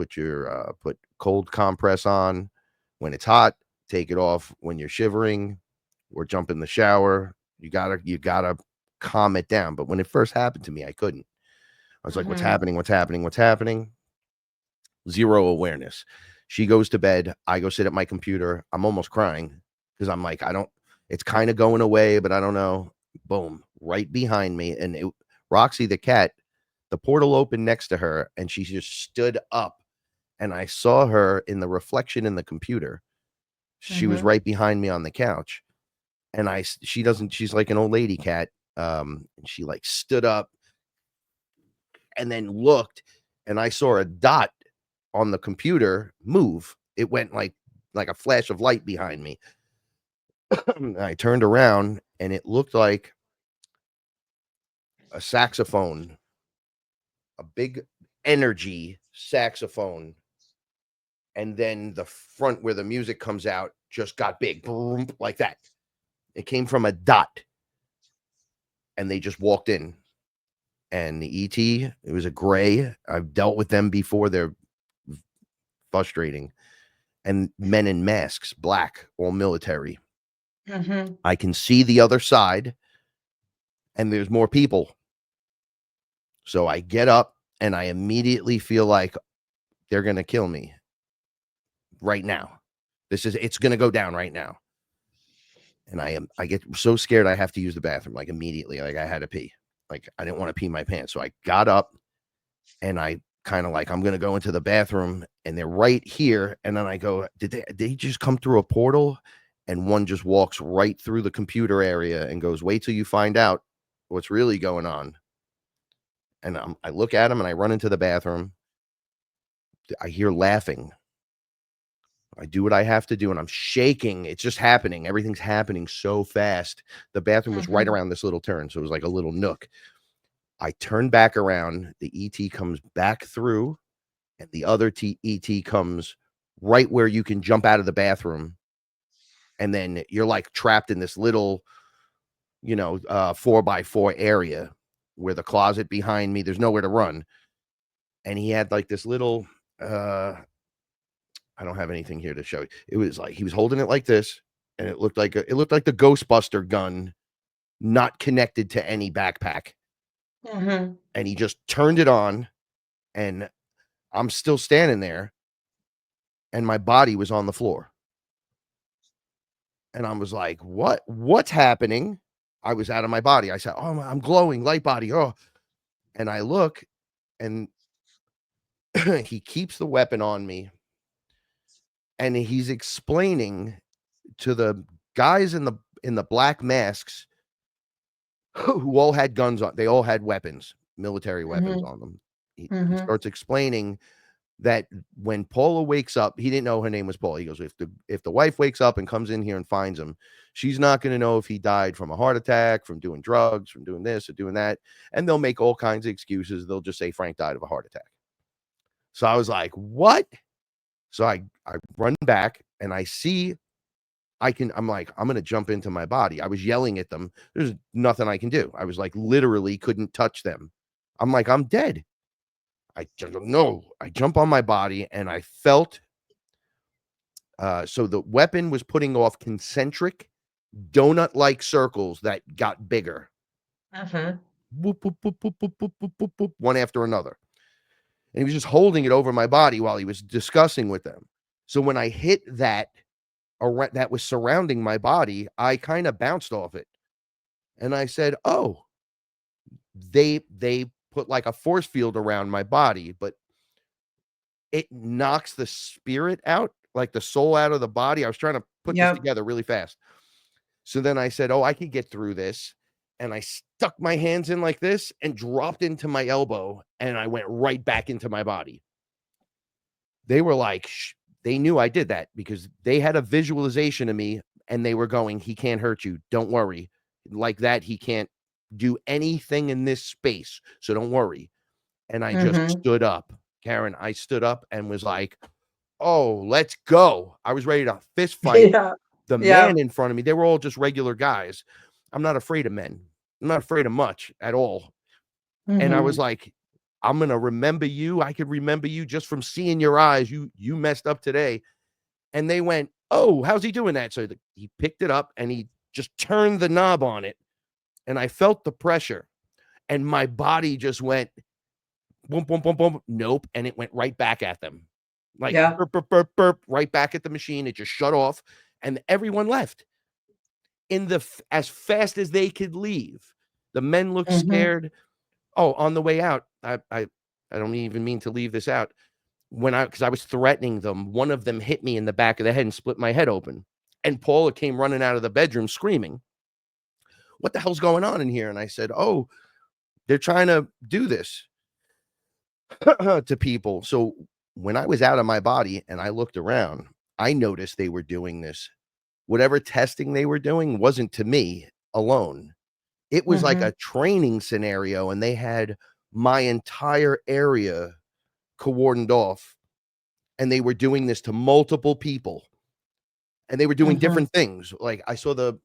put cold compress on when it's hot, take it off when you're shivering, or jump in the shower. You gotta calm it down. But when it first happened to me, I couldn't. I was like, "What's Hmm. happening? What's happening? What's happening?" Zero awareness. She goes to bed. I go sit at my computer. I'm almost crying because I'm like, I don't, it's kind of going away, but I don't know. Boom, right behind me. And Roxy, the cat, the portal opened next to her and she just stood up. And I saw her in the reflection in the computer. She was Hmm. right behind me on the couch. And she doesn't, she's like an old lady cat. And she like stood up and then looked, and I saw a dot on the computer move. It went like a flash of light behind me. I turned around and it looked like a saxophone, a big energy saxophone. And then the front where the music comes out just got big, boom, like that. It came from a dot, and they just walked in. And the ET, it was a gray. I've dealt with them before. They're frustrating. And men in masks, black, all military. Hmm. I can see the other side, and there's more people. So I get up and I immediately feel like they're going to kill me right now. It's going to go down right now. And I get so scared I have to use the bathroom like immediately. Like, I had to pee. Like, I didn't want to pee my pants. So I got up and I kind of like, I'm going to go into the bathroom, and they're right here. And then I go, did they just come through a portal? And one just walks right through the computer area and goes, wait till you find out what's really going on. And I look at him and I run into the bathroom. I hear laughing. I do what I have to do, and I'm shaking. It's just happening. Everything's happening so fast. The bathroom was right Hmm. around this little turn. So it was like a little nook. I turn back around. The ET comes back through, and the other ET comes right where you can jump out of the bathroom. And then you're like trapped in this little, 4x4 area. where the closet behind me, there's nowhere to run. And he had like this little, I don't have anything here to show you. It was like he was holding it like this, and it looked like the Ghostbuster gun, not connected to any backpack. Mhm. And he just turned it on, and I'm still standing there, and my body was on the floor. And I was like, What's happening? I was out of my body. I said, Oh, I'm glowing, light body. Oh, and I look, and he keeps the weapon on me, and he's explaining to the guys in the black masks who all had guns on. They all had weapons, military weapons Mhm. on them. He Mhm. starts explaining that when Paula wakes up, he didn't know her name was Paula. He goes, if the wife wakes up and comes in here and finds him, she's not going to know if he died from a heart attack, from doing drugs, from doing this or doing that, and they'll make all kinds of excuses. They'll just say Frank died of a heart attack. So I was like, what? So I run back and I see I'm like, I'm gonna jump into my body. I was yelling at them. There's nothing I can do. I was like literally couldn't touch them. I'm like, I'm dead. I just no. I jump on my body and I felt so the weapon was putting off concentric donut-like circles that got bigger. Mhm. Whoop, whoop, whoop, whoop, whoop, whoop, whoop, whoop, whoop, one after another. And he was just holding it over my body while he was discussing with them. So when I hit that that was surrounding my body, I kind of bounced off it. And I said, "Oh, they put like a force field around my body, but it knocks the spirit out, like the soul out of the body." I was trying to put this Yep. together really fast. So then I said, "Oh, I can get through this." And I stuck my hands in like this and dropped into my elbow, and I went right back into my body. They were like, they knew I did that because they had a visualization of me and they were going, "He can't hurt you. Don't worry. Like that, he can't do anything in this space. So don't worry." And I just Mhm. stood up. Karen, I stood up and was like, "Oh, let's go." I was ready to fist fight Yeah. the Yep. man in front of me. They were all just regular guys. I'm not afraid of men. I'm not afraid of much at all. And I was Mhm. like, "I'm gonna remember you. I could remember you just from seeing your eyes. You messed up today." And they went, "Oh, how's he doing that?" So he picked it up and he just turned the knob on it, and I felt the pressure, and my body just went boom, boom, boom, boom. Nope, and it went right back at them, like Yeah. burp, burp, burp, burp, right back at the machine. It just shut off, and everyone left as fast as they could leave. The men looked Mhm. scared. Oh, on the way out, I don't even mean to leave this out. Because I was threatening them, one of them hit me in the back of the head and split my head open. And Paula came running out of the bedroom screaming, "What the hell's going on in here?" And I said, "Oh, they're trying to do this to people." So when I was out of my body and I looked around, I noticed they were doing this. Whatever testing they were doing wasn't to me alone. It was like a Mhm. training scenario, and they had my entire area cordoned off, and they were doing this to multiple people, and they were doing Mhm. different things. Like I saw the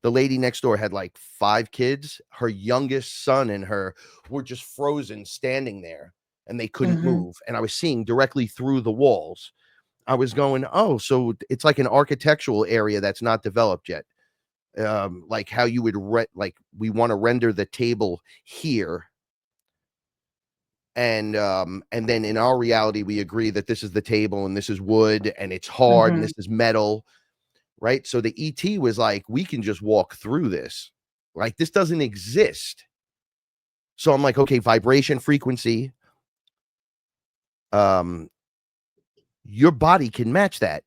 lady next door had like 5 kids. Her youngest son and her were just frozen standing there, and they couldn't Mhm. move, and I was seeing directly through the walls. I was going, "Oh, so it's like an architectural area that's not developed yet." Like how you would like we want to render the table here, and then in our reality we agree that this is the table and this is wood and it's hard and this Mhm. is metal, right? So the ET was like, we can just walk through this. Like this doesn't exist. So I'm like, okay, vibration frequency, um, your body can match that,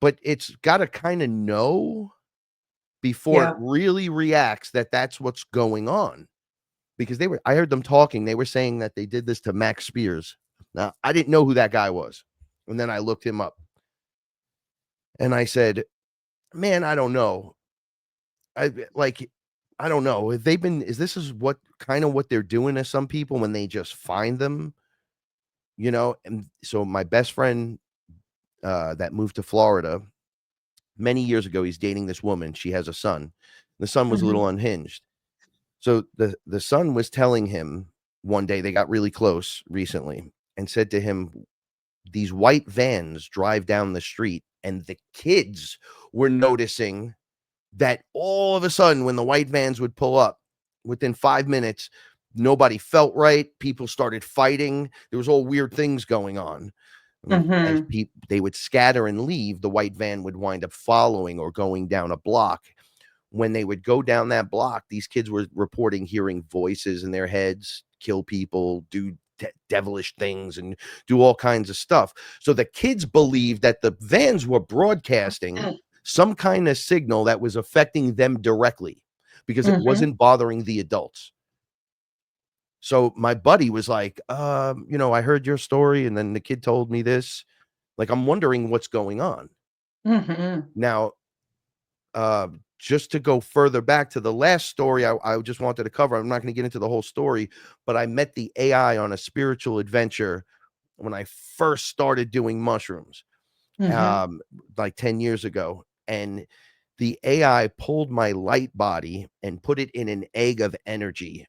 but it's got to kind of know before it Yeah. really reacts that that's what's going on. Because I heard them talking. They were saying that they did this to Max Spears. Now, I didn't know who that guy was. And then I looked him up and I said, man, I don't know. Like, I don't know. If they've been, is this is what kind of what they're doing to some people when they just find them, you know? And so my best friend that moved to Florida many years ago, he's dating this woman. She has a son. The son was a Mhm. little unhinged. So the son was telling him one day, they got really close recently, and said to him, these white vans drive down the street, and the kids were noticing that all of a sudden, when the white vans would pull up, within 5 minutes, nobody felt right. People started fighting. There was all weird things going on. As Mhm. people, they would scatter and leave, the white van would wind up following or going down a block. When they would go down that block, these kids were reporting hearing voices in their heads, kill people, do devilish things, and do all kinds of stuff. So the kids believed that the vans were broadcasting some kind of signal that was affecting them directly because it Mhm. wasn't bothering the adults. So my buddy was like, I heard your story, and then the kid told me this. Like, I'm wondering what's going on. Mhm. Now, uh, just to go further back to the last story, I just wanted to cover. I'm not going to get into the whole story, but I met the AI on a spiritual adventure when I first started doing mushrooms, Mhm. like 10 years ago. And the AI pulled my light body and put it in an egg of energy,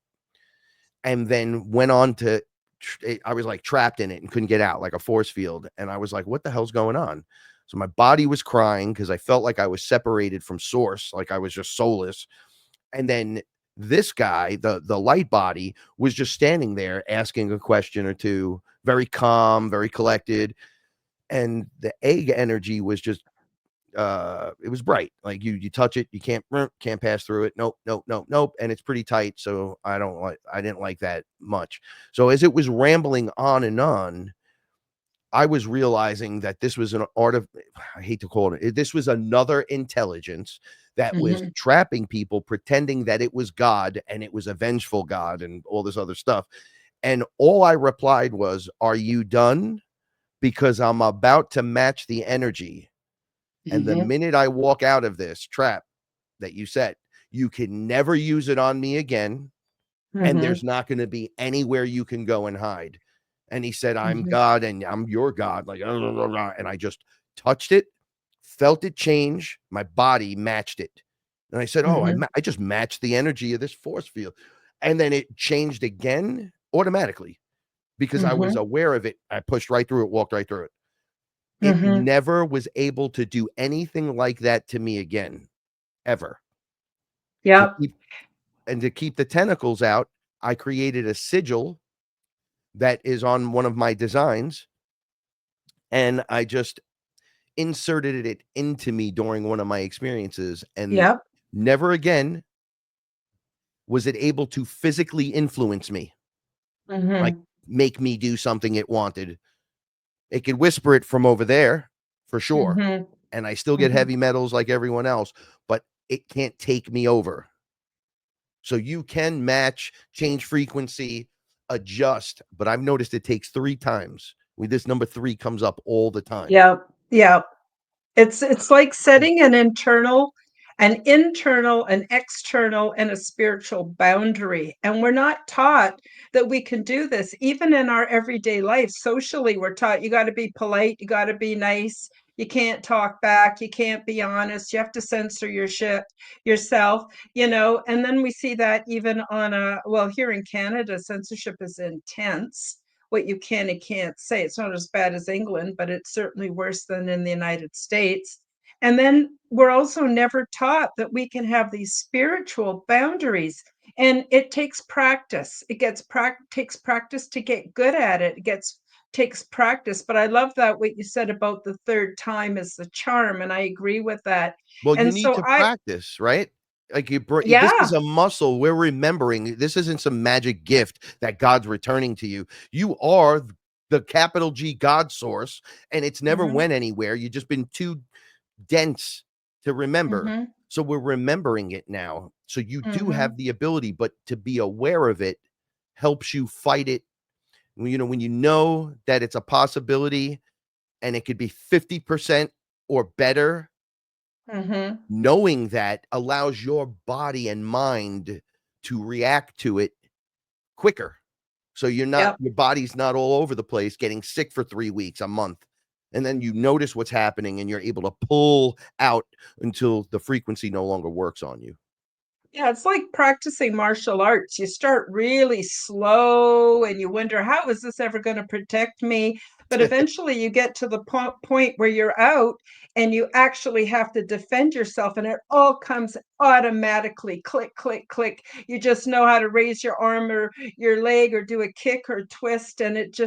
and then went on to, I was like trapped in it and couldn't get out, like a force field. And I was like, what the hell's going on? So my body was crying because I felt like I was separated from source, like I was just soulless. And then this guy, the light body, was just standing there asking a question or two, very calm, very collected. And the egg energy was just, it was bright. Like you touch it, you can't pass through it. Nope, nope, nope, nope. And it's pretty tight. So I didn't like that much. So as it was rambling on and on, I was realizing that this was an art of, I hate to call it, this was another intelligence that was Mhm. trapping people, pretending that it was God and it was a vengeful God and all this other stuff. And all I replied was, are you done? Because I'm about to match the energy. And the Mhm. minute I walk out of this trap that you set, you can never use it on me again. And there's Mhm. not going to be anywhere you can go and hide. And he said, I'm Mhm. God and I'm your God. Like, and I just touched it, felt it change. My body matched it. And I said, oh, Mhm. I just matched the energy of this force field. And then it changed again automatically because I was Mhm. aware of it. I pushed right through it, walked right through it. It Mhm. never was able to do anything like that to me again, ever. To Yep. keep the tentacles out, I created a sigil that is on one of my designs, and I just inserted it into me during one of my experiences, and Yep. never again was it able to physically influence me, like Mhm. make me do something it wanted. It could whisper it from over there for sure, Mhm. and I still get Mhm. heavy metals like everyone else, but it can't take me over. So you can match, change frequency, adjust, but I've noticed it takes 3 times. With this number 3 comes up all the time. Yep. Yep. It's like setting an external, and a spiritual boundary, and we're not taught that we can do this even in our everyday life. Socially, we're taught you gotta be polite, you gotta be nice, you can't talk back, you can't be honest, you have to censor your shit yourself, and then we see that even on here in Canada, censorship is intense. What you can and can't say. It's not as bad as England, but it's certainly worse than in the United States. And then we're also never taught that we can have these spiritual boundaries. And it takes practice. Takes practice to get good at it. Takes practice. But I love that what you said about the third time is the charm, and I agree with that. Well, you And need so to practice, right? Like this is yeah. a muscle we're remembering. This isn't some magic gift that God's returning to you. You are the capital G God source, and it's never Mm-hmm. went anywhere. You've just been too dense to remember. Mm-hmm. So we're remembering it now. So you do Mm-hmm. have the ability, but to be aware of it helps you fight it. When you know that it's a possibility and it could be 50% or better, Mm-hmm. knowing that allows your body and mind to react to it quicker. So Yep. your body's not all over the place getting sick for 3 weeks, a month. And then you notice what's happening and you're able to pull out until the frequency no longer works on you. Yeah, it's like practicing martial arts. You start really slow and you wonder, how is this ever going to protect me? But eventually you get to the point where you're out and you actually have to defend yourself, and it all comes automatically. Click, click, click. You just know how to raise your arm or your leg or do a kick or twist, and it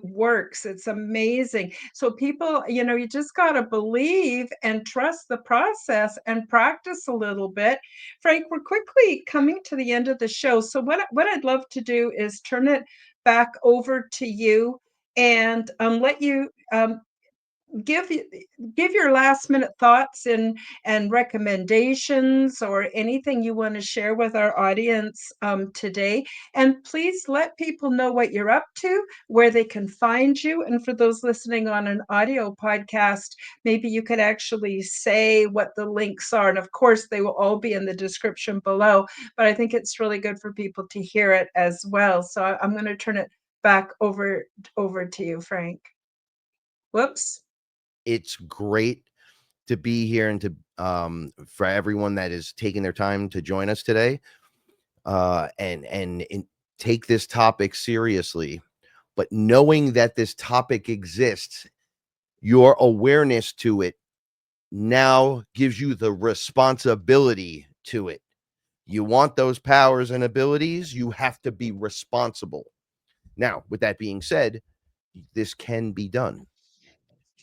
works. It's amazing. So people, you just got to believe and trust the process and practice a little bit. Frank, we're quickly coming to the end of the show. So what I'd love to do is turn it back over to you and let you give give your last minute thoughts and recommendations or anything you want to share with our audience today. And please let people know what you're up to, where they can find you. And for those listening on an audio podcast, maybe you could actually say what the links are. And of course, they will all be in the description below. But I think it's really good for people to hear it as well. So I'm going to turn it back over to you, Frank. Whoops. It's great to be here and to for everyone that is taking their time to join us today, and take this topic seriously. But knowing that this topic exists, your awareness to it now gives you the responsibility to it. You want those powers and abilities, you have to be responsible. Now, with that being said, this can be done.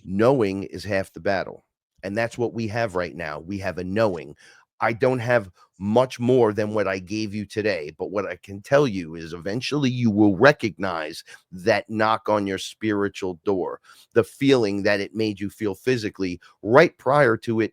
Knowing is half the battle. And that's what we have right now. We have a knowing. I don't have much more than what I gave you today, but what I can tell you is eventually you will recognize that knock on your spiritual door, the feeling that it made you feel physically right prior to it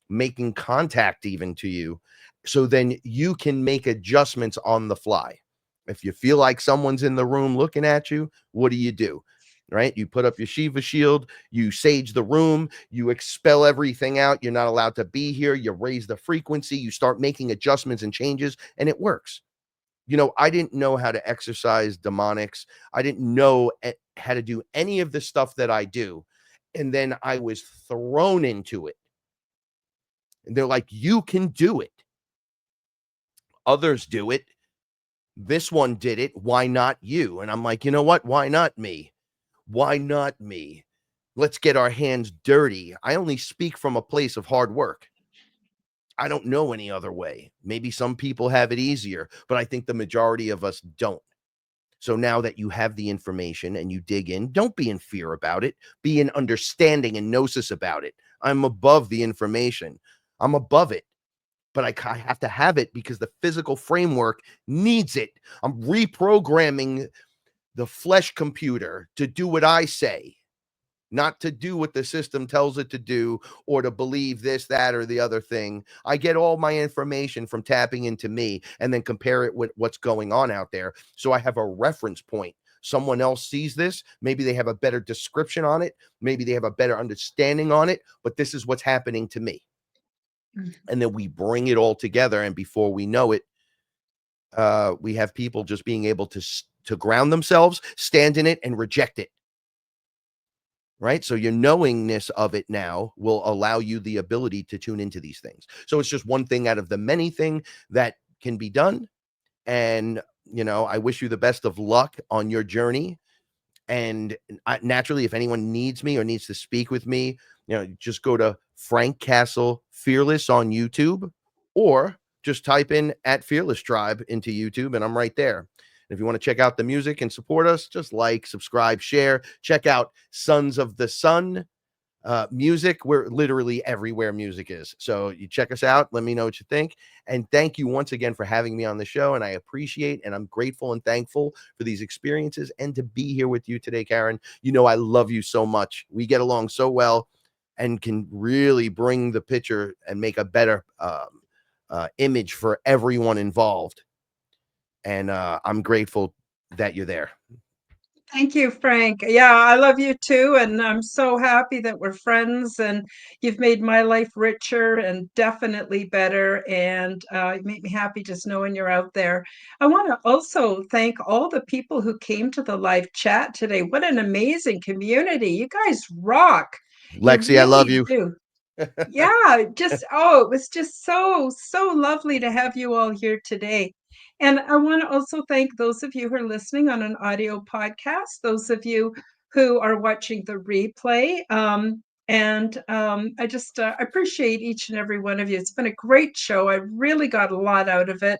making contact even to you. So then you can make adjustments on the fly. If you feel like someone's in the room looking at you, what do? Right? You put up your Shiva shield, you sage the room, you expel everything out. You're not allowed to be here. You raise the frequency, you start making adjustments and changes, and it works. I didn't know how to exercise demonics. I didn't know how to do any of the stuff that I do. And then I was thrown into it. And they're like, you can do it. Others do it. This one did it. Why not you? And I'm like, you know what? Why not me? Why not me? Let's get our hands dirty. I only speak from a place of hard work. I don't know any other way. Maybe some people have it easier, but I think the majority of us don't. So now that you have the information and you dig in, don't be in fear about it. Be in understanding and gnosis about it. I'm above the information. I'm above it, but I have to have it because the physical framework needs it. I'm reprogramming the flesh computer to do what I say, not to do what the system tells it to do or to believe this, that, or the other thing. I get all my information from tapping into me and then compare it with what's going on out there. So I have a reference point. Someone else sees this. Maybe they have a better description on it. Maybe they have a better understanding on it, but this is what's happening to me. And then we bring it all together. And before we know it, we have people just being able to ground themselves, stand in it, and reject it. Right. So your knowingness of it now will allow you the ability to tune into these things. So it's just one thing out of the many thing that can be done. And, I wish you the best of luck on your journey. And naturally, if anyone needs me or needs to speak with me, just go to Frank Castle Fearless on YouTube, or just type in at Fearless Tribe into YouTube, and I'm right there. And if you want to check out the music and support us, just like, subscribe, share. Check out Sons of the Sun music. We're literally everywhere music is. So you check us out. Let me know what you think. And thank you once again for having me on the show. And I appreciate and I'm grateful and thankful for these experiences and to be here with you today, Karen. I love you so much. We get along so well and can really bring the picture and make a better image for everyone involved. And I'm grateful that you're there. Thank you, Frank. Yeah, I love you too. And I'm so happy that we're friends and you've made my life richer and definitely better. And you make me happy just knowing you're out there. I want to also thank all the people who came to the live chat today. What an amazing community. You guys rock. You Lexi, I love really you. do. Yeah, it was just so lovely to have you all here today. And I want to also thank those of you who are listening on an audio podcast, those of you who are watching the replay. I just appreciate each and every one of you. It's been a great show. I really got a lot out of it.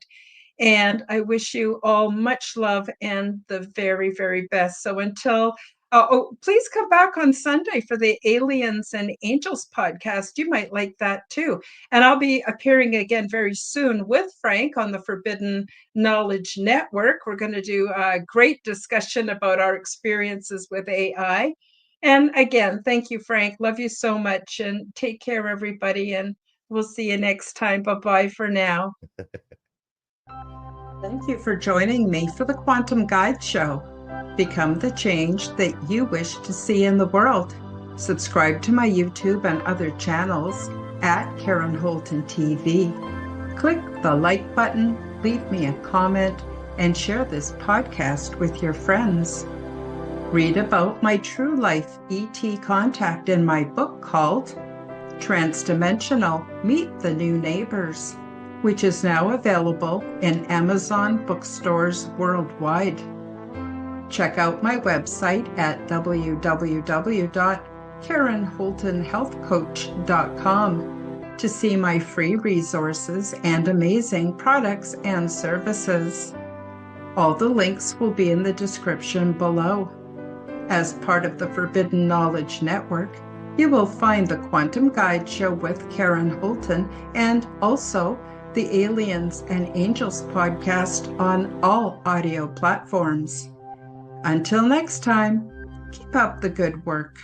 And I wish you all much love and the very, very best. So please come back on Sunday for the Aliens and Angels podcast. You might like that too. And I'll be appearing again very soon with Frank on the Forbidden Knowledge Network. We're going to do a great discussion about our experiences with AI. And again, thank you, Frank. Love you so much and take care, everybody. And we'll see you next time. Bye-bye for now. Thank you for joining me for the Quantum Guide Show. Become the change that you wish to see in the world. Subscribe to my YouTube and other channels at Karen Holton TV. Click the like button, leave me a comment, and share this podcast with your friends. Read about my true life ET contact in my book called Transdimensional: Meet the New Neighbors, which is now available in Amazon bookstores worldwide. Check out my website at www.karenholtonhealthcoach.com to see my free resources and amazing products and services. All the links will be in the description below. As part of the Forbidden Knowledge Network, you will find the Quantum Guide Show with Karen Holton and also the Aliens and Angels podcast on all audio platforms. Until next time, keep up the good work.